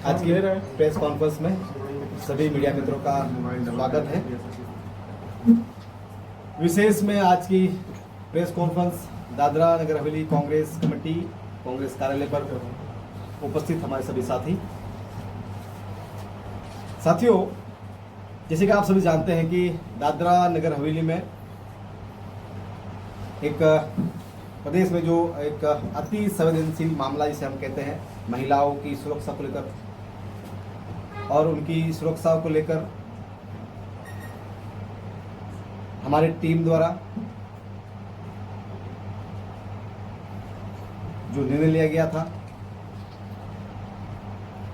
आज की press conference में सभी मीडिया मित्रों का स्वागत है। विशेष में आज की प्रेस कॉन्फ्रेंस दादरा नगर हवेली कांग्रेस कमेटी कांग्रेस कार्यालय पर उपस्थित हमारे सभी साथियों, जैसे कि आप सभी जानते हैं कि दादरा नगर हवेली में एक प्रदेश में जो एक अति संवेदनशील मामला जिसे हम कहते हैं महिलाओं की सुरक्षा को लेकर और उनकी सुरक्षा को लेकर हमारी टीम द्वारा जो निर्णय लिया गया था,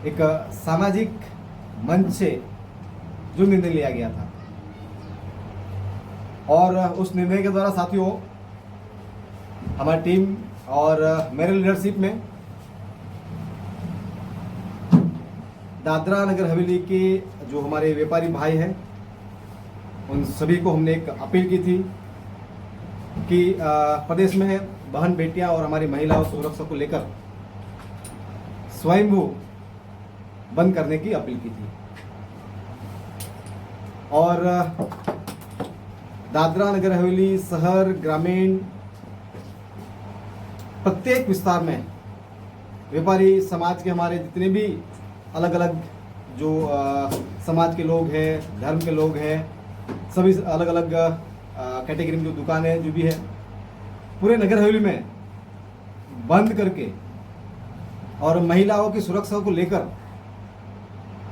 एक सामाजिक मंच से जो निर्णय लिया गया था, और उस निर्णय के द्वारा साथियों हमारी टीम और मेरे लीडरशिप में दादरा नगर हवेली के जो हमारे व्यापारी भाई हैं उन सभी को हमने एक अपील की थी कि प्रदेश में बहन बेटियां और हमारी महिलाओं सुरक्षा को लेकर स्वयंभू बंद करने की अपील की थी। और दादरा नगर हवेली शहर ग्रामीण प्रत्येक विस्तार में व्यापारी समाज के हमारे जितने भी अलग अलग जो समाज के लोग हैं, धर्म के लोग हैं, सभी अलग अलग कैटेगरी में जो दुकानें जो भी है पूरे नगर हवेली में बंद करके और महिलाओं की सुरक्षा को लेकर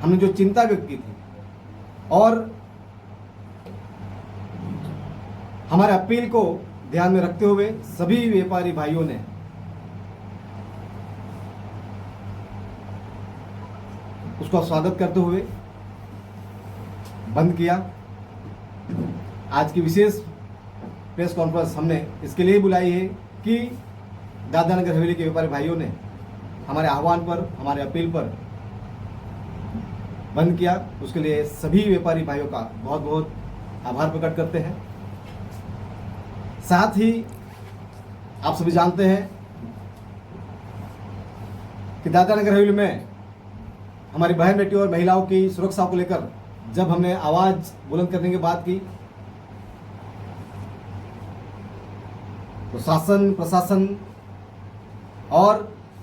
हमने जो चिंता व्यक्त की थी और हमारे अपील को ध्यान में रखते हुए सभी व्यापारी भाइयों ने उसका स्वागत करते हुए बंद किया। आज की विशेष प्रेस कॉन्फ्रेंस हमने इसके लिए बुलाई है कि दादरा नगर हवेली के व्यापारी भाइयों ने हमारे आह्वान पर, हमारे अपील पर बंद किया। उसके लिए सभी व्यापारी भाइयों का बहुत बहुत आभार प्रकट करते हैं। साथ ही आप सभी जानते हैं कि दादरा नगर हवेली में हमारी बहन बेटियों और महिलाओं की सुरक्षा को लेकर जब हमने आवाज बुलंद करने की बात की तो शासन प्रशासन और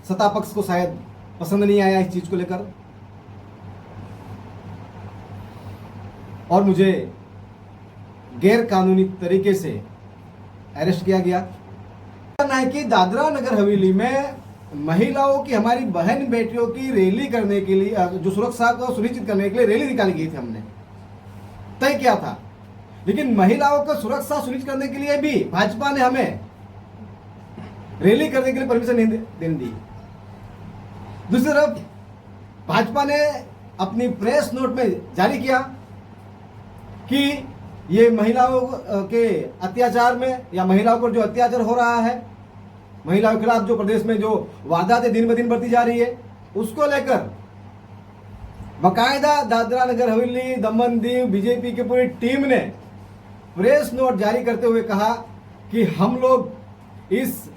सत्ता पक्ष को शायद पसंद नहीं आया इस चीज को लेकर और मुझे गैर कानूनी तरीके से अरेस्ट किया गया। कहना है कि दादरा नगर हवेली में महिलाओं की, हमारी बहन बेटियों की रैली करने के लिए, जो सुरक्षा को सुनिश्चित करने के लिए रैली निकाली गई थी, हमने तय किया था, लेकिन महिलाओं को सुरक्षा सुनिश्चित करने के लिए भी भाजपा ने हमें रैली करने के लिए परमिशन नहीं देने दी। दूसरी तरफ भाजपा ने अपनी प्रेस नोट में जारी किया कि ये महिलाओं के अत्याचार में या महिलाओं पर जो अत्याचार हो रहा है, महिलाओं के खिलाफ जो प्रदेश में जो वारदातें दिन ब दिन बढ़ती जा रही है, उसको लेकर बाकायदा दादरा नगर हवेली, दमन दीव बीजेपी की पूरी टीम ने प्रेस नोट जारी करते हुए कहा कि हम लोग इस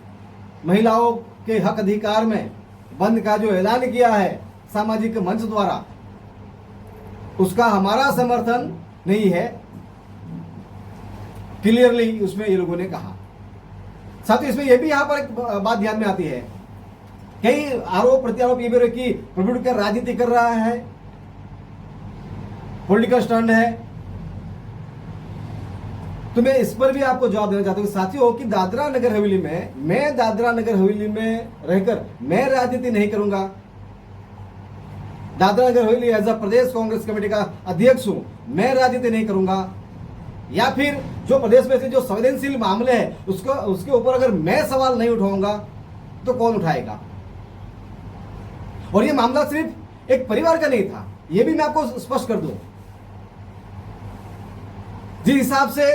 महिलाओं के हक अधिकार में बंद का जो ऐलान किया है सामाजिक मंच द्वारा, उसका हमारा समर्थन नहीं है। क्लियरली उसमें ये लोगों ने कहा। साथ ही इसमें यह भी यहां पर एक बात ध्यान में आती है, कई आरोप प्रत्यारोप ये भी रहे कि प्रभु का राजनीति कर रहा है, पॉलिटिकल स्टंट है। तो मैं इस पर भी आपको जवाब देना चाहता हूं साथियों कि दादरा नगर हवेली में, मैं दादरा नगर हवेली में रहकर मैं राजनीति नहीं करूंगा। Dadra Nagar Haveli as a Pradesh Congress committee का अध्यक्ष हूं, मैं राजनीति नहीं करूंगा। या फिर जो प्रदेश में से जो संवेदनशील मामले हैं उसके ऊपर अगर मैं सवाल नहीं उठाऊंगा तो कौन उठाएगा। और ये मामला सिर्फ एक परिवार का नहीं था, ये भी मैं आपको स्पष्ट कर दूं। जिस हिसाब से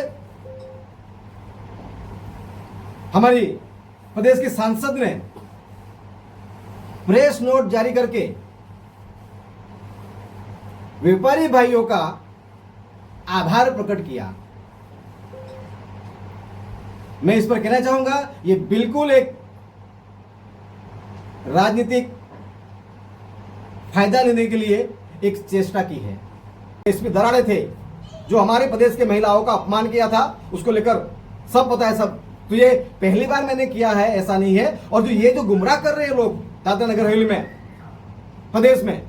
हमारी प्रदेश के सांसद ने प्रेस नोट जारी करके व्यापारी भाइयों का आभार प्रकट किया, मैं इस पर कहना चाहूंगा ये बिल्कुल एक राजनीतिक फायदा लेने के लिए एक चेष्टा की है। इसमें दरारे थे, जो हमारे प्रदेश के महिलाओं का अपमान किया था, उसको लेकर सब पता है सब। तो ये पहली बार मैंने किया है, ऐसा नहीं है। और जो ये जो गुमराह कर रहे हैं लोग दादरा नगर हवेली में, प्रदेश में,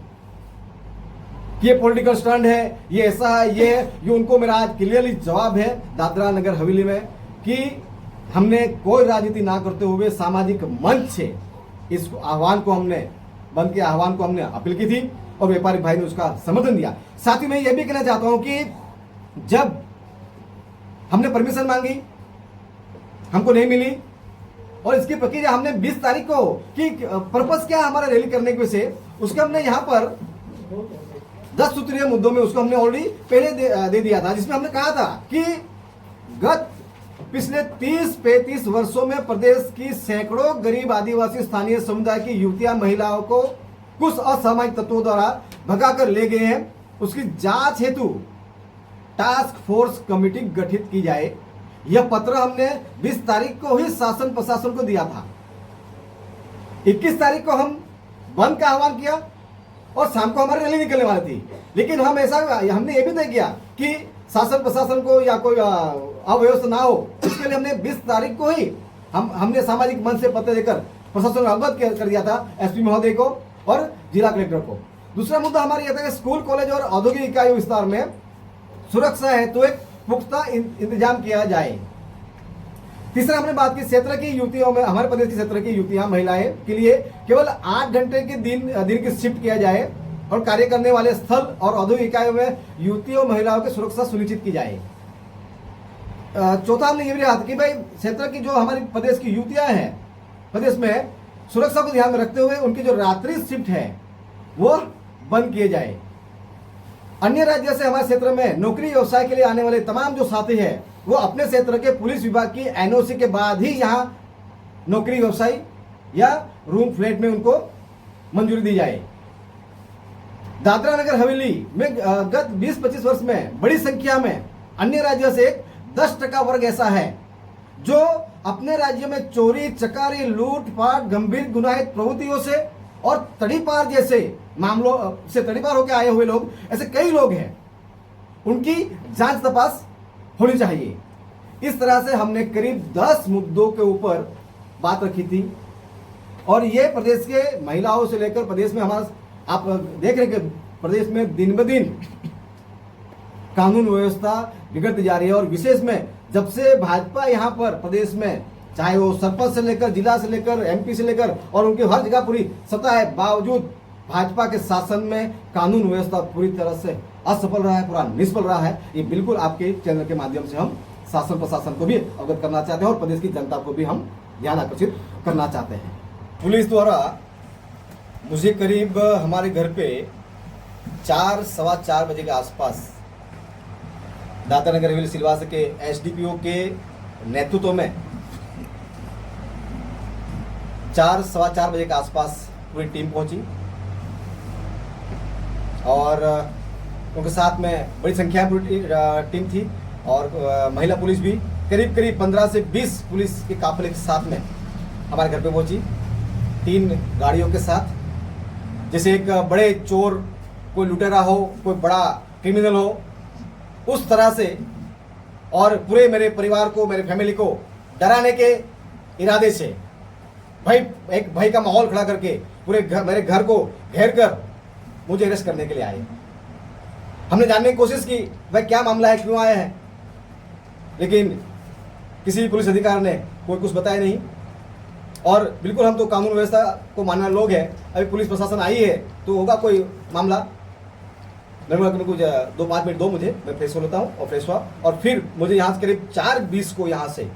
ये पॉलिटिकल स्टंट है, ये ऐसा है, ये उनको मेरा आज क्लियरली जवाब है दादरा नगर हवेली में कि हमने कोई राजनीति ना करते हुए सामाजिक मंच से इस आह्वान को हमने बंद के आह्वान को हमने अपील की थी और व्यापारी भाई ने उसका समर्थन दिया। साथ ही मैं यह भी कहना चाहता हूं कि जब हमने परमिशन मांगी, हमको नहीं मिली, और इसकी प्रक्रिया हमने 20 तारीख को कि पर्पस क्या हमारा रैली करने की वजह से, उसके हमने यहाँ पर 10 सूत्रीय मुद्दों में उसको हमने ऑलरेडी पहले दे दिया था, जिसमें हमने कहा था कि गत पिछले 30-35 वर्षों में प्रदेश की सैकड़ों गरीब आदिवासी स्थानीय समुदाय की युवतियां महिलाओं को कुछ असामाजिक तत्वों द्वारा भगाकर ले गए हैं। उसकी जांच हेतु टास्क फोर्स कमेटी गठित की जाए। यह पत्र हमने 20 तारीख को ही शासन प्रशासन को दिया था। 21 तारीख को हम बंद का आह्वान किया और शाम को हमारी रैली निकलने वाली थी, लेकिन हमने ये भी तय किया कि शासन प्रशासन को या कोई अव्यवस्था ना हो, इसके लिए हमने 20 तारीख को ही हमने सामाजिक मंच से पत्र देकर प्रशासन को अवगत कर दिया था, एसपी महोदय को और जिला कलेक्टर को। दूसरा मुद्दा हमारा यह था कि स्कूल, कॉलेज और औद्योगिक इकाई विस्तार में सुरक्षा हेतु तो एक पुख्ता इंतजाम किया जाए। तीसरा हमने बात की क्षेत्र की युवतियों में, हमारे प्रदेश के क्षेत्र की युवतियां महिलाएं के लिए केवल 8 घंटे के दिन की शिफ्ट किया जाए और कार्य करने वाले स्थल और औद्योगिक इकाइयों में युवतियों महिलाओं की सुरक्षा सुनिश्चित की जाए। चौथा हमने ये भी कहा कि भाई क्षेत्र की जो हमारी प्रदेश की युवतियां हैं, प्रदेश में सुरक्षा को ध्यान में रखते हुए उनकी जो रात्रि शिफ्ट है वो बंद किए जाए। अन्य राज्यों से हमारे क्षेत्र में नौकरी व्यवसाय के लिए आने वाले तमाम जो साथी है वो अपने क्षेत्र के पुलिस विभाग की एनओसी के बाद ही यहाँ नौकरी व्यवसाय या रूम फ्लैट में उनको मंजूरी दी जाए। दादरा नगर हवेली में गत 20-25 वर्ष में बड़ी संख्या में अन्य राज्यों से 10% वर्ग ऐसा है जो अपने राज्य में चोरी, चकारी, लूटपाट, गंभीर गुनाहित प्रवृत्तियों से और तड़ीपार जैसे मामलों से तड़ीपार होकर आए हुए लोग, ऐसे कई लोग हैं, उनकी जांच तपास होनी चाहिए। इस तरह से हमने करीब 10 मुद्दों के ऊपर बात रखी थी और ये प्रदेश के महिलाओं से लेकर प्रदेश में हमारा, आप देख रहे हैं कि प्रदेश में दिन ब दिन कानून व्यवस्था बिगड़ती जा रही है। और विशेष में जब से भाजपा यहाँ पर प्रदेश में, चाहे वो सरपंच से लेकर, जिला से लेकर, एमपी से लेकर और उनकी हर जगह पूरी सत्ता है, बावजूद भाजपा के शासन में कानून व्यवस्था पूरी तरह से असफल रहा है, पूरा निष्फल रहा है। ये बिल्कुल आपके चैनल के माध्यम से हम शासन प्रशासन को भी अवगत करना चाहते हैं और प्रदेश की जनता को भी हम ध्यान आकर्षित करना चाहते हैं। पुलिस द्वारा मुझे करीब हमारे घर पे 4-4:15 बजे के आसपास दादरा नगर हवेली सिलवासा के एसडीपीओ के नेतृत्व में 4-4:15 बजे के आसपास पूरी टीम पहुंची और उनके साथ में बड़ी संख्या में पूरी टीम थी और महिला पुलिस भी करीब 15 से 20 पुलिस के काफिले के साथ में हमारे घर पे पहुंची, 3 गाड़ियों के साथ। जैसे एक बड़े चोर, कोई लुटेरा हो, कोई बड़ा क्रिमिनल हो, उस तरह से, और पूरे मेरे परिवार को, मेरे फैमिली को डराने के इरादे से एक भय का माहौल खड़ा करके पूरे मेरे घर को घेर कर मुझे अरेस्ट करने के लिए आए। हमने जानने की कोशिश की भाई क्या मामला है, क्यों आए हैं, लेकिन किसी पुलिस अधिकारी ने कोई कुछ बताया नहीं। और बिल्कुल हम तो कानून व्यवस्था को मानने वाले लोग हैं, अभी पुलिस प्रशासन आई है तो होगा कोई मामला। मेरे कुछ 2-5 मिनट दो मुझे, मैं फ्रेश हो लेता हूँ और फ्रेश हुआ और फिर मुझे यहाँ से करीब 4:20 को यहाँ से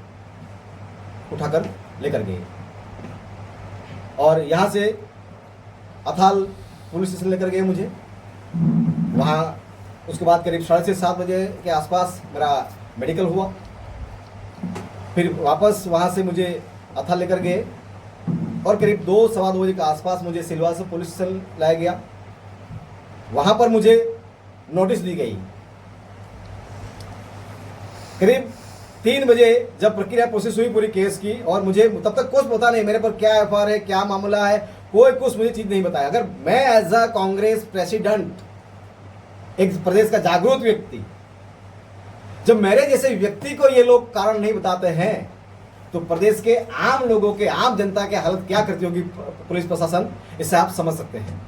उठाकर लेकर गए और यहाँ से अथाल पुलिस स्टेशन लेकर गए मुझे। वहाँ उसके बाद करीब 6:30-7 बजे के आसपास मेरा मेडिकल हुआ। फिर वापस वहाँ से मुझे अथाल लेकर गए और करीब 2-2:15 बजे के आसपास मुझे सिलवासा पुलिस स्टेशन लाया गया। वहाँ पर मुझे नोटिस दी गई। करीब 3 बजे जब प्रक्रिया प्रोसेस हुई पूरी केस की और मुझे तब तक कुछ पता नहीं मेरे पर क्या एफआईआर है, क्या मामला है, कोई कुछ मुझे चीज नहीं बताया। अगर मैं एज अ कांग्रेस प्रेसिडेंट एक प्रदेश का जागरूक व्यक्ति, जब मेरे जैसे व्यक्ति को ये लोग कारण नहीं बताते हैं तो प्रदेश के आम लोगों के, आम जनता के हालत क्या करती होगी पुलिस प्रशासन, इससे आप समझ सकते हैं।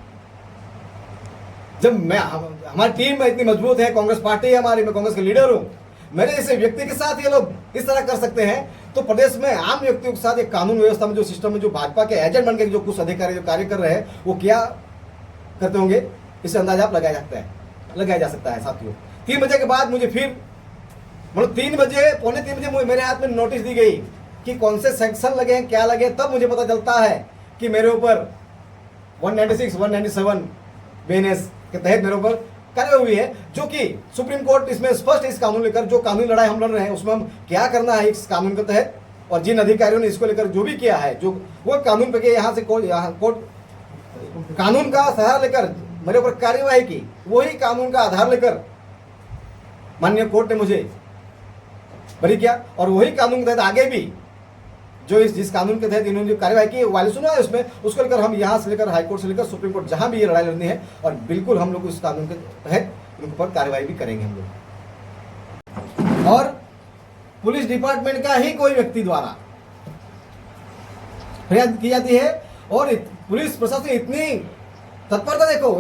जब मैं, हमारी टीम में इतनी मजबूत है, कांग्रेस पार्टी है हमारी, मैं कांग्रेस के लीडर हूं, मेरे जैसे व्यक्ति के साथ ये लोग इस तरह कर सकते हैं तो प्रदेश में आम व्यक्तियों के साथ एक कानून व्यवस्था में जो सिस्टम में जो भाजपा के एजेंट बन के जो कुछ अधिकारी जो कार्य कर रहे हैं वो क्या करते होंगे, इससे अंदाजा आप लगाया जा सकता है साथियों। 3 बजे के बाद मुझे फिर मतलब 3 बजे, पौने 3 बजे मेरे हाथ में नोटिस दी गई कि कौन से सेक्शन लगे हैं, क्या लगे, तब मुझे पता चलता है कि मेरे ऊपर 196, 197 BNS के तहत मेरे ऊपर कार्रवाई हुई है, जो कि सुप्रीम कोर्ट इसमें स्पष्ट इस कानून लेकर जो कानूनी लड़ाई हम लड़ रहे हैं उसमें हम क्या करना है इस कानून के तहत, और जिन अधिकारियों ने इसको लेकर जो भी किया है, जो वो कानून पे यहाँ से कोर्ट कानून का सहारा लेकर मेरे ऊपर कार्यवाही की, वही कानून का आधार लेकर माननीय कोर्ट ने मुझे बरी किया, और वही कानून के तहत आगे भी जो जिस कानून के तहत इन्होंने जो कार्यवाही की वाली सुना है उसमें, उसको लेकर हम यहाँ से लेकर हाईकोर्ट से लेकर सुप्रीम कोर्ट जहां भी ये लड़ाई लड़नी है, और बिल्कुल हम लोग उस कानून के तहत उनके ऊपर कार्यवाही भी करेंगे हम लोग। और पुलिस डिपार्टमेंट का ही कोई व्यक्ति द्वारा फरियाद की जाती है, और पुलिस प्रशासन इतनी तत्परता देखो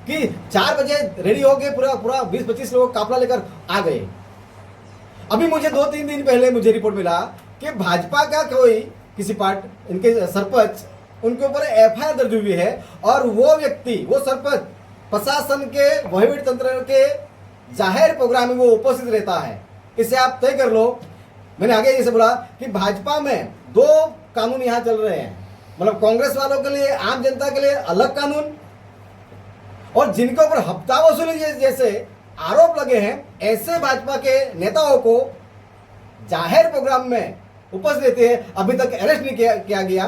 कि 4 बजे रेडी हो गए, पूरा 20-25 लोग काफिला लेकर आ गए। अभी मुझे 2-3 दिन पहले मुझे रिपोर्ट मिला कि भाजपा का कोई किसी इनके सरपंच, उनके ऊपर FIR दर्ज हुई है, और वो व्यक्ति, वो सरपंच प्रशासन के वहीवट तंत्र के जाहिर प्रोग्राम में वो उपस्थित रहता है। इससे आप तय कर लो। मैंने आगे जैसे बोला कि भाजपा में 2 कानून यहाँ चल रहे हैं, मतलब कांग्रेस वालों के लिए, आम जनता के लिए अलग कानून, और जिनके ऊपर हफ्ता वसूली जैसे आरोप लगे हैं, ऐसे भाजपा के नेताओं को जाहिर प्रोग्राम में उपस्थित रहते हैं, अभी तक अरेस्ट नहीं किया गया।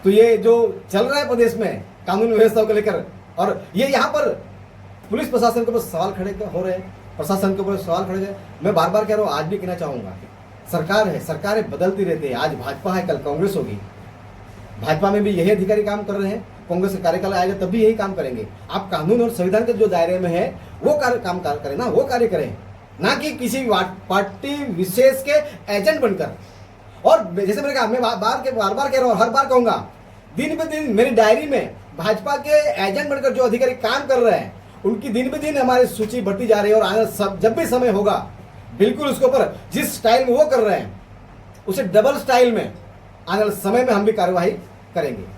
तो ये जो चल रहा है प्रदेश में कानून व्यवस्था को लेकर, और ये यहाँ पर पुलिस प्रशासन के ऊपर सवाल खड़े हो रहे हैं, प्रशासन के ऊपर सवाल खड़े हैं। मैं बार बार कह रहा हूँ, आज भी कहना चाहूंगा, सरकार है, सरकारें बदलती रहती है, आज भाजपा है, कल कांग्रेस होगी। भाजपा में भी यही अधिकारी काम कर रहे हैं, कांग्रेस का कार्यकाल आएगा तब भी यही काम करेंगे। आप कानून और संविधान के जो दायरे में है वो काम करें ना, वो कार्य करें, ना कि किसी पार्टी विशेष के एजेंट बनकर। और जैसे मैंने कहा, मैं बार बार कह रहा हूँ, हर बार कहूंगा, दिन ब दिन मेरी डायरी में भाजपा के एजेंट बनकर जो अधिकारी काम कर रहे हैं उनकी दिन ब दिन हमारी सूची बढ़ती जा रही है। और आगे जब भी समय होगा, बिल्कुल उसके ऊपर जिस स्टाइल में वो कर रहे हैं उसे डबल स्टाइल में आने वाले समय में हम भी कार्यवाही करेंगे।